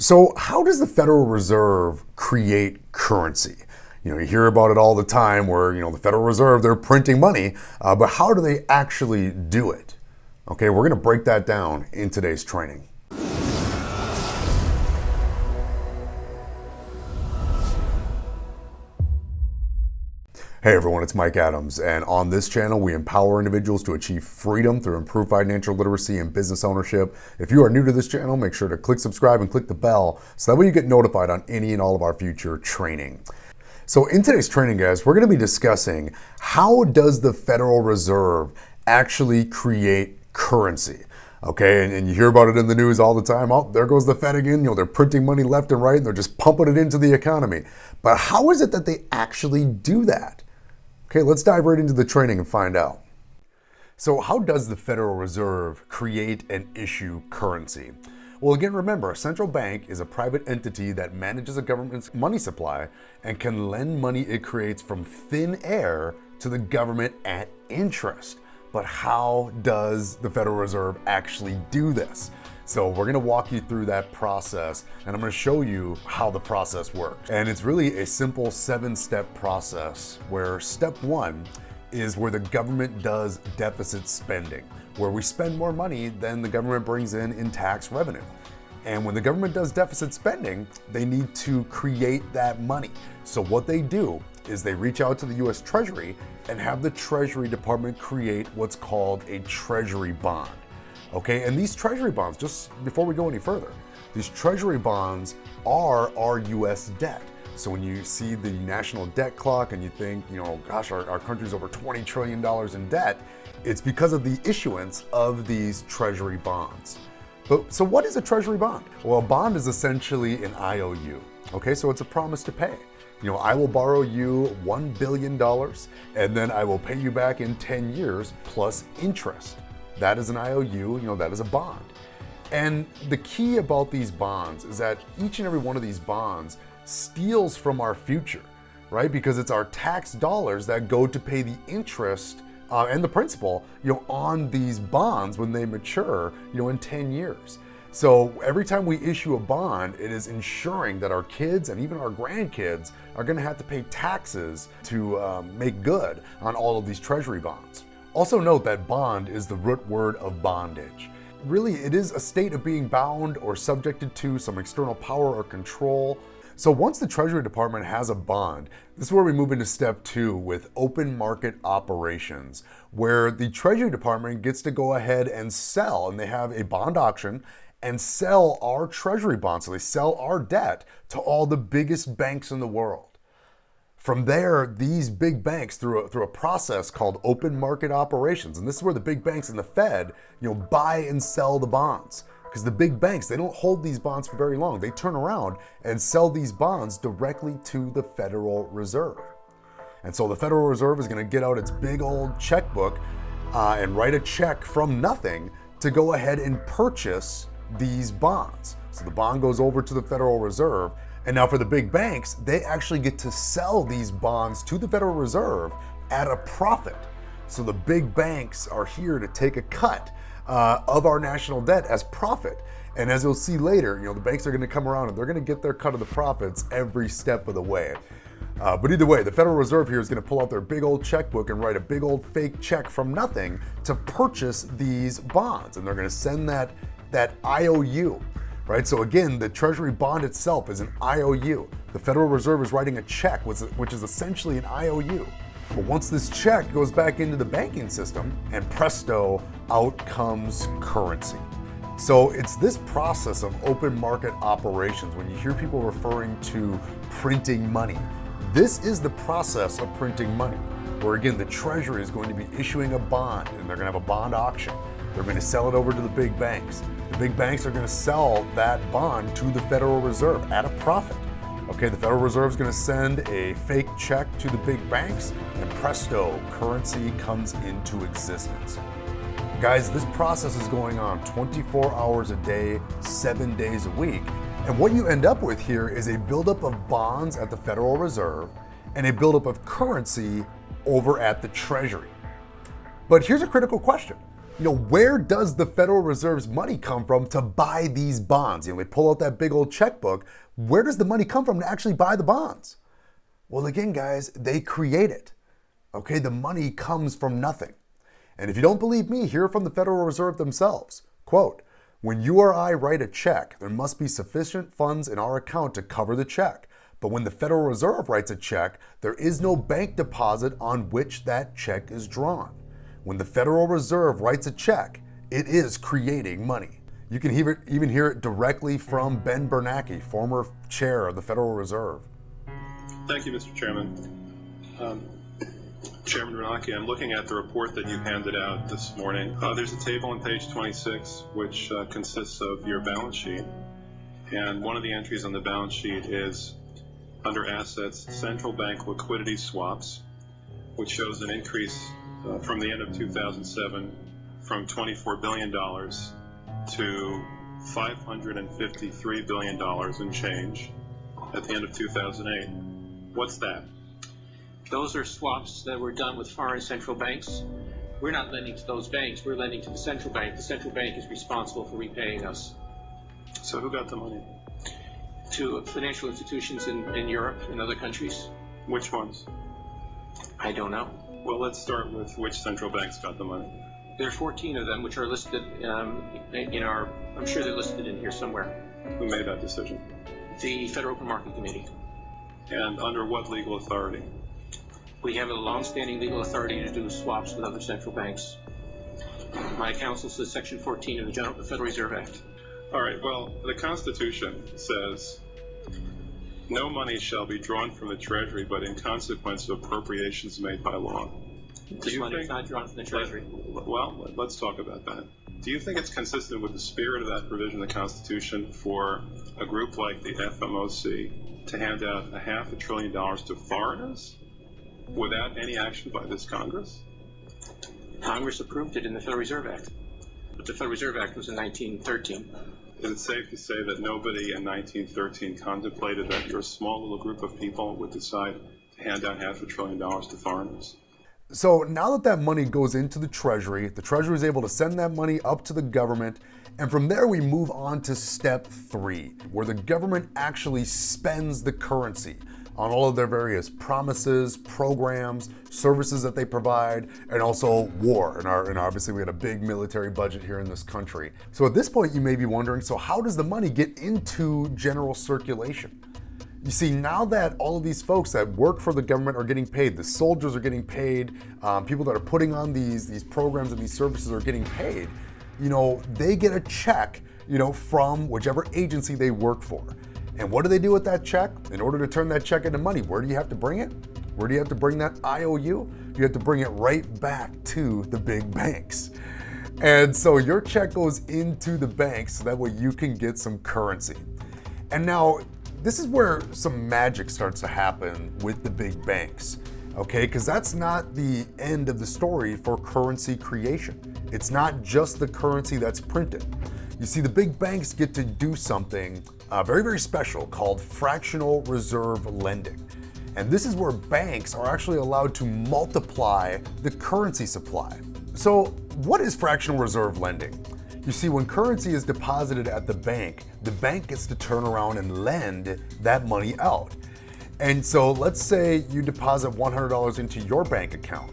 So how does the Federal Reserve create currency? You hear about it all the time where, the Federal Reserve, they're printing money, but how do they actually do it? Okay, we're gonna break that down in today's training. Hey everyone, it's Mike Adams, and on this channel we empower individuals to achieve freedom through improved financial literacy and business ownership. If you are new to this channel, make sure to click subscribe and click the bell so that way you get notified on any and all of our future training. So in today's training, guys, we're going to be discussing how does the Federal Reserve actually create currency? Okay, and you hear about it in the news all the time. Oh, there goes the Fed again. They're printing money left and right, and they're just pumping it into the economy. But how is it that they actually do that? Okay, let's dive right into the training and find out. So how does the Federal Reserve create and issue currency? Well, again, remember, a central bank is a private entity that manages a government's money supply and can lend money it creates from thin air to the government at interest. But how does the Federal Reserve actually do this? So we're gonna walk you through that process, and I'm gonna show you how the process works. And it's really a simple 7-step process where step 1 is where the government does deficit spending, where we spend more money than the government brings in tax revenue. And when the government does deficit spending, they need to create that money. So what they do is they reach out to the US Treasury and have the Treasury Department create what's called a Treasury bond. Okay, and these Treasury bonds, just before we go any further, these Treasury bonds are our US debt. So when you see the national debt clock and you think, gosh, our country's over $20 trillion in debt, it's because of the issuance of these Treasury bonds. But so what is a Treasury bond? Well, a bond is essentially an IOU. Okay, so it's a promise to pay. I will borrow you $1 billion and then I will pay you back in 10 years plus interest. That is an IOU, that is a bond. And the key about these bonds is that each and every one of these bonds steals from our future, right? Because it's our tax dollars that go to pay the interest and the principal, on these bonds when they mature, in 10 years. So every time we issue a bond, it is ensuring that our kids and even our grandkids are gonna have to pay taxes to make good on all of these Treasury bonds. Also note that bond is the root word of bondage. Really, it is a state of being bound or subjected to some external power or control. So once the Treasury Department has a bond, this is where we move into step 2 with open market operations, where the Treasury Department gets to go ahead and sell, and they have a bond auction and sell our Treasury bonds. So they sell our debt to all the biggest banks in the world. From there, these big banks, through a process called open market operations, and this is where the big banks and the Fed, buy and sell the bonds. Because the big banks, they don't hold these bonds for very long. They turn around and sell these bonds directly to the Federal Reserve. And so the Federal Reserve is gonna get out its big old checkbook and write a check from nothing to go ahead and purchase these bonds. So the bond goes over to the Federal Reserve. And now for the big banks, they actually get to sell these bonds to the Federal Reserve at a profit. So the big banks are here to take a cut of our national debt as profit. And as you'll see later, the banks are gonna come around and they're gonna get their cut of the profits every step of the way. But either way, the Federal Reserve here is gonna pull out their big old checkbook and write a big old fake check from nothing to purchase these bonds. And they're gonna send that IOU. Right, so again, the Treasury bond itself is an IOU. The Federal Reserve is writing a check, which is essentially an IOU. But once this check goes back into the banking system, and presto, out comes currency. So it's this process of open market operations. When you hear people referring to printing money, this is the process of printing money, where again, the Treasury is going to be issuing a bond, and they're gonna have a bond auction. They're going to sell it over to the big banks. The big banks are going to sell that bond to the Federal Reserve at a profit. Okay, the Federal Reserve is going to send a fake check to the big banks, and presto, currency comes into existence. Guys, this process is going on 24 hours a day, 7 days a week. And what you end up with here is a buildup of bonds at the Federal Reserve and a buildup of currency over at the Treasury. But here's a critical question. Where does the Federal Reserve's money come from to buy these bonds? They pull out that big old checkbook. Where does the money come from to actually buy the bonds? Well, again, guys, they create it. Okay, the money comes from nothing. And if you don't believe me, hear from the Federal Reserve themselves. Quote, "When you or I write a check, there must be sufficient funds in our account to cover the check. But when the Federal Reserve writes a check, there is no bank deposit on which that check is drawn. When the Federal Reserve writes a check, it is creating money." You can even hear it directly from Ben Bernanke, former chair of the Federal Reserve. Thank you, Mr. Chairman. Chairman Bernanke, I'm looking at the report that you handed out this morning. There's a table on page 26 which consists of your balance sheet. And one of the entries on the balance sheet is under assets, central bank liquidity swaps, which shows an increase from the end of 2007 from $24 billion to $553 billion and change at the end of 2008. What's that? Those are swaps that were done with foreign central banks. We're not lending to those banks, we're lending to the central bank. The central bank is responsible for repaying us. So who got the money? To financial institutions in Europe and other countries. Which ones? I don't know. Well, let's start with which central banks got the money. There are 14 of them which are listed I'm sure they're listed in here somewhere. Who made that decision? The Federal Open Market Committee. And under what legal authority? We have a long-standing legal authority to do swaps with other central banks. My counsel says Section 14 of the Federal Reserve Act. All right, well, the Constitution says no money shall be drawn from the Treasury but in consequence of appropriations made by law. This money is not drawn from the Treasury. Well, let's talk about that. Do you think it's consistent with the spirit of that provision of the Constitution for a group like the FMOC to hand out $500 billion to foreigners without any action by this Congress? Congress approved it in the Federal Reserve Act. But the Federal Reserve Act was in 1913. Is it safe to say that nobody in 1913 contemplated that your small little group of people would decide to hand out $500 billion to foreigners? So now that money goes into the Treasury is able to send that money up to the government, and from there we move on to step 3, where the government actually spends the currency on all of their various promises, programs, services that they provide, and also war. And obviously we had a big military budget here in this country. So at this point you may be wondering, so how does the money get into general circulation? You see, now that all of these folks that work for the government are getting paid, the soldiers are getting paid, people that are putting on these programs and these services are getting paid, they get a check, from whichever agency they work for. And what do they do with that check? In order to turn that check into money, where do you have to bring it? Where do you have to bring that IOU? You have to bring it right back to the big banks. And so your check goes into the banks so that way you can get some currency. And now, this is where some magic starts to happen with the big banks, okay? Because that's not the end of the story for currency creation. It's not just the currency that's printed. You see, the big banks get to do something very, very special called fractional reserve lending. And this is where banks are actually allowed to multiply the currency supply. So what is fractional reserve lending? You see, when currency is deposited at the bank gets to turn around and lend that money out. And so let's say you deposit $100 into your bank account.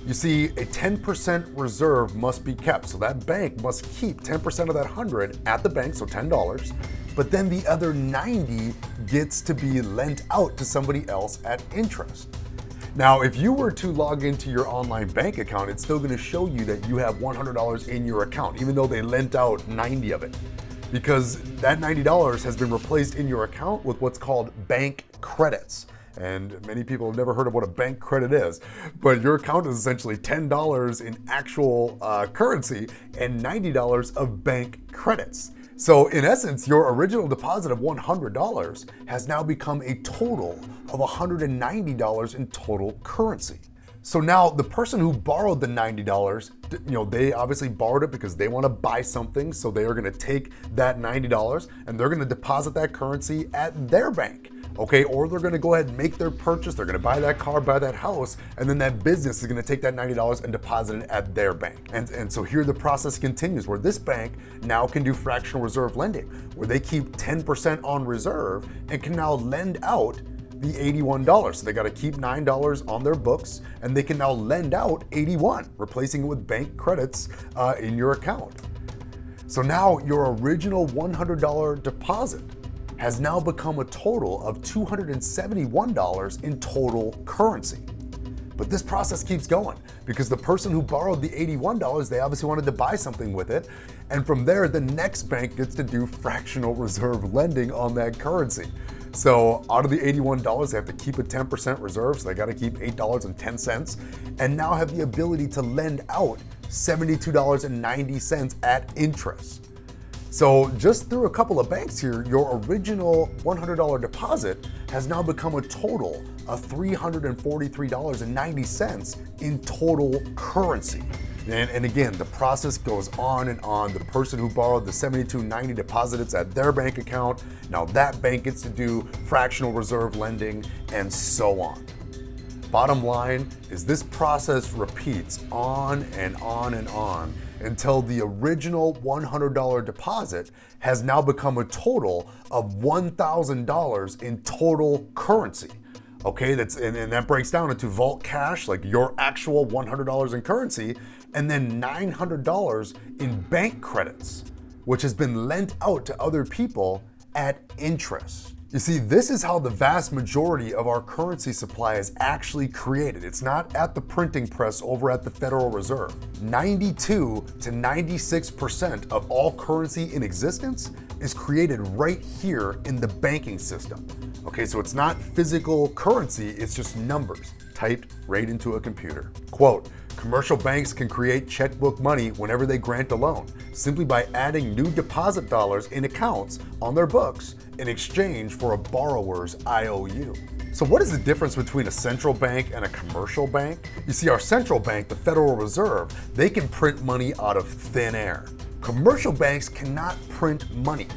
You see, a 10% reserve must be kept. So that bank must keep 10% of that 100 at the bank, so $10, but then the other 90 gets to be lent out to somebody else at interest. Now, if you were to log into your online bank account, it's still gonna show you that you have $100 in your account, even though they lent out 90 of it. Because that $90 has been replaced in your account with what's called bank credits. And many people have never heard of what a bank credit is, but your account is essentially $10 in actual currency and $90 of bank credits. So in essence, your original deposit of $100 has now become a total of $190 in total currency. So now the person who borrowed the $90, they obviously borrowed it because they want to buy something. So they are going to take that $90 and they're going to deposit that currency at their bank. okay? Or they're gonna go ahead and make their purchase, they're gonna buy that car, buy that house, and then that business is gonna take that $90 and deposit it at their bank. And so here the process continues, where this bank now can do fractional reserve lending, where they keep 10% on reserve and can now lend out the $81. So they gotta keep $9 on their books, and they can now lend out $81, replacing it with bank credits in your account. So now your original $100 deposit has now become a total of $271 in total currency. But this process keeps going because the person who borrowed the $81, they obviously wanted to buy something with it. And from there, the next bank gets to do fractional reserve lending on that currency. So out of the $81, they have to keep a 10% reserve, so they gotta keep $8.10, and now have the ability to lend out $72.90 at interest. So just through a couple of banks here, your original $100 deposit has now become a total of $343.90 in total currency. And again, the process goes on and on. The person who borrowed the $72.90 deposits at their bank account, now that bank gets to do fractional reserve lending, and so on. Bottom line is this process repeats on and on and on until the original $100 deposit has now become a total of $1,000 in total currency. Okay, and that breaks down into vault cash, like your actual $100 in currency, and then $900 in bank credits, which has been lent out to other people at interest. You see, this is how the vast majority of our currency supply is actually created. It's not at the printing press over at the Federal Reserve. 92 to 96% of all currency in existence is created right here in the banking system. Okay, so it's not physical currency, it's just numbers typed right into a computer. Quote, commercial banks can create checkbook money whenever they grant a loan, simply by adding new deposit dollars in accounts on their books in exchange for a borrower's IOU. So what is the difference between a central bank and a commercial bank? You see, our central bank, the Federal Reserve, they can print money out of thin air. Commercial banks cannot print money.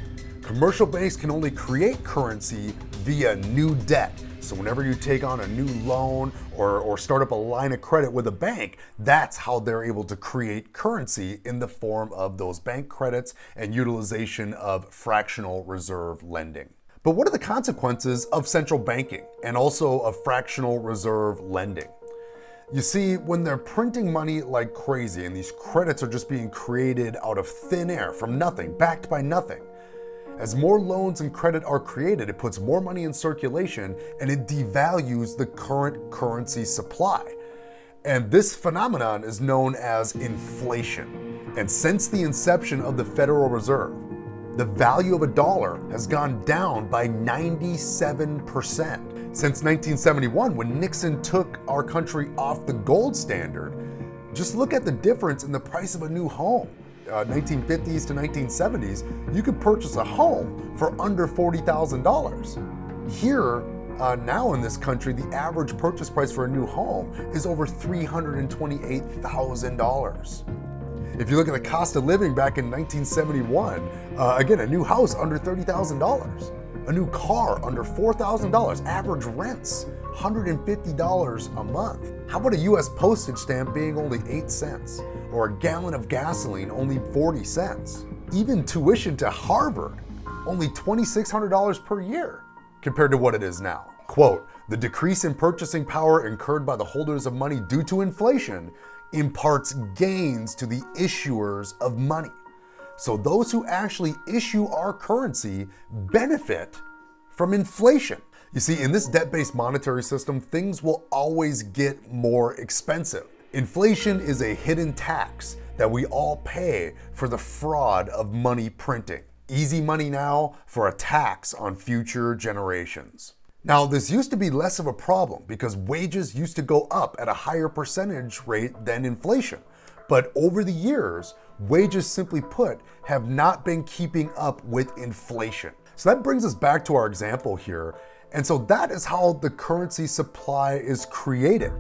Commercial banks can only create currency via new debt. So whenever you take on a new loan or start up a line of credit with a bank, that's how they're able to create currency in the form of those bank credits and utilization of fractional reserve lending. But what are the consequences of central banking and also of fractional reserve lending? You see, when they're printing money like crazy and these credits are just being created out of thin air from nothing, backed by nothing, as more loans and credit are created, it puts more money in circulation and it devalues the current currency supply. And this phenomenon is known as inflation. And since the inception of the Federal Reserve, the value of a dollar has gone down by 97%. Since 1971, when Nixon took our country off the gold standard, just look at the difference in the price of a new home. 1950s to 1970s, you could purchase a home for under $40,000. Here, now in this country, the average purchase price for a new home is over $328,000. If you look at the cost of living back in 1971, again, a new house under $30,000, a new car under $4,000, average rents $150 a month. How about a US postage stamp being only 8 cents? Or a gallon of gasoline only 40 cents. Even tuition to Harvard, only $2,600 per year compared to what it is now. Quote, the decrease in purchasing power incurred by the holders of money due to inflation imparts gains to the issuers of money. So those who actually issue our currency benefit from inflation. You see, in this debt-based monetary system, things will always get more expensive. Inflation is a hidden tax that we all pay for the fraud of money printing. Easy money now for a tax on future generations. Now, this used to be less of a problem because wages used to go up at a higher percentage rate than inflation. But over the years, wages, simply put, have not been keeping up with inflation. So that brings us back to our example here. And so that is how the currency supply is created.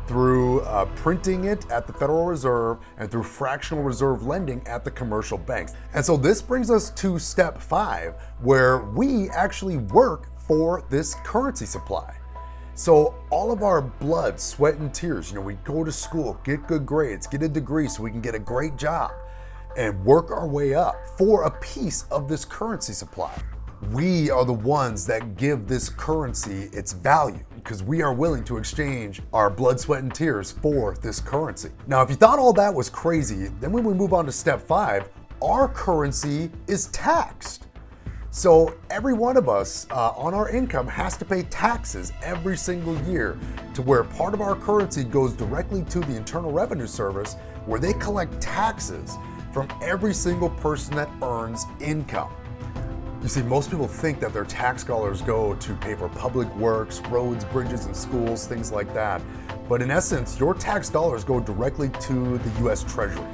Through printing it at the Federal Reserve and through fractional reserve lending at the commercial banks. And so this brings us to step 5, where we actually work for this currency supply. So all of our blood, sweat, and tears, we go to school, get good grades, get a degree so we can get a great job and work our way up for a piece of this currency supply. We are the ones that give this currency its value because we are willing to exchange our blood, sweat, and tears for this currency. Now, if you thought all that was crazy, then when we move on to step 5, our currency is taxed. So every one of us on our income has to pay taxes every single year, to where part of our currency goes directly to the Internal Revenue Service, where they collect taxes from every single person that earns income. You see, most people think that their tax dollars go to pay for public works, roads, bridges, and schools, things like that. But in essence, your tax dollars go directly to the US Treasury.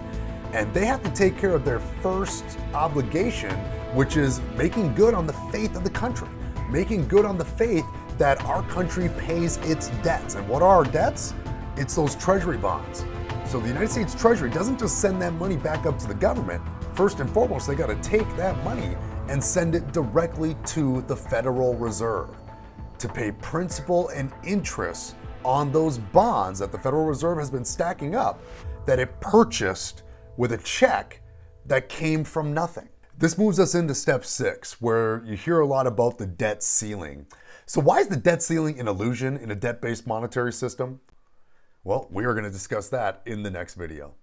And they have to take care of their first obligation, which is making good on the faith of the country, making good on the faith that our country pays its debts. And what are our debts? It's those treasury bonds. So the United States Treasury doesn't just send that money back up to the government. First and foremost, they got to take that money and send it directly to the Federal Reserve to pay principal and interest on those bonds that the Federal Reserve has been stacking up, that it purchased with a check that came from nothing. This moves us into step 6, where you hear a lot about the debt ceiling. So why is the debt ceiling an illusion in a debt-based monetary system? Well, we are going to discuss that in the next video.